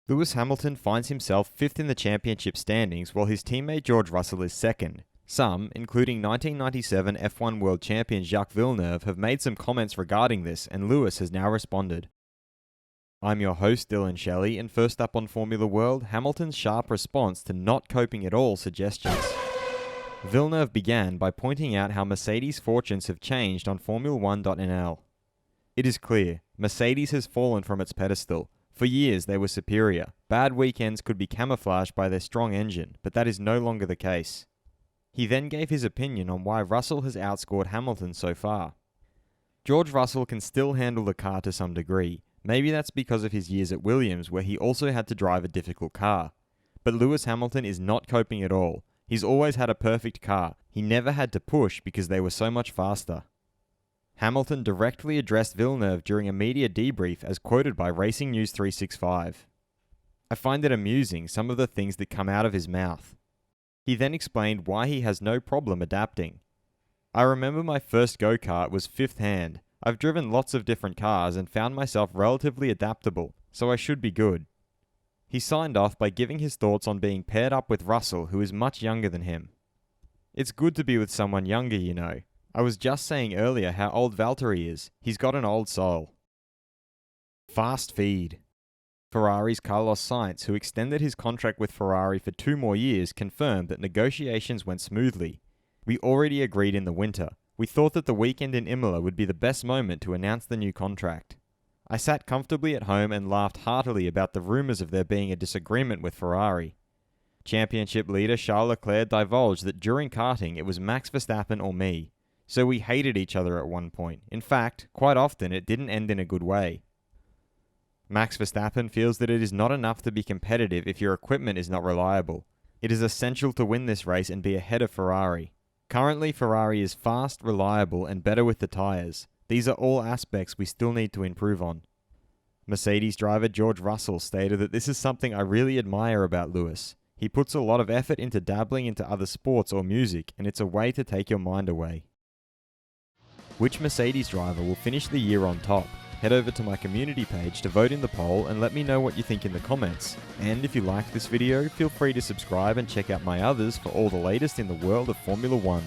Lewis Hamilton finds himself fifth in the championship standings while his teammate George Russell is second. Some, including 1997 F1 World Champion Jacques Villeneuve, have made some comments regarding this, and Lewis has now responded. I'm your host, Dillon Shelley, and first up on Formula World, Hamilton's sharp response to not coping at all suggestions. Villeneuve began by pointing out how Mercedes' fortunes have changed on Formula1.nl. It is clear, Mercedes has fallen from its pedestal. For years they were superior. Bad weekends could be camouflaged by their strong engine, but that is no longer the case. He then gave his opinion on why Russell has outscored Hamilton so far. George Russell can still handle the car to some degree. Maybe that's because of his years at Williams, where he also had to drive a difficult car. But Lewis Hamilton is not coping at all. He's always had a perfect car. He never had to push because they were so much faster. Hamilton directly addressed Villeneuve during a media debrief as quoted by Racing News 365. I find it amusing, some of the things that come out of his mouth. He then explained why he has no problem adapting. I remember my first go-kart was fifth hand. I've driven lots of different cars and found myself relatively adaptable, so I should be good. He signed off by giving his thoughts on being paired up with Russell, who is much younger than him. It's good to be with someone younger, you know. I was just saying earlier how old Valtteri is. He's got an old soul. Fast feed. Ferrari's Carlos Sainz, who extended his contract with Ferrari for 2 more years, confirmed that negotiations went smoothly. We already agreed in the winter. We thought that the weekend in Imola would be the best moment to announce the new contract. I sat comfortably at home and laughed heartily about the rumours of there being a disagreement with Ferrari. Championship leader Charles Leclerc divulged that during karting it was Max Verstappen or me. So we hated each other at one point. In fact, quite often it didn't end in a good way. Max Verstappen feels that it is not enough to be competitive if your equipment is not reliable. It is essential to win this race and be ahead of Ferrari. Currently, Ferrari is fast, reliable, and better with the tyres. These are all aspects we still need to improve on. Mercedes driver George Russell stated that this is something I really admire about Lewis. He puts a lot of effort into dabbling into other sports or music, and it's a way to take your mind away. Which Mercedes driver will finish the year on top? Head over to my community page to vote in the poll and let me know what you think in the comments. And if you liked this video, feel free to subscribe and check out my others for all the latest in the world of Formula 1.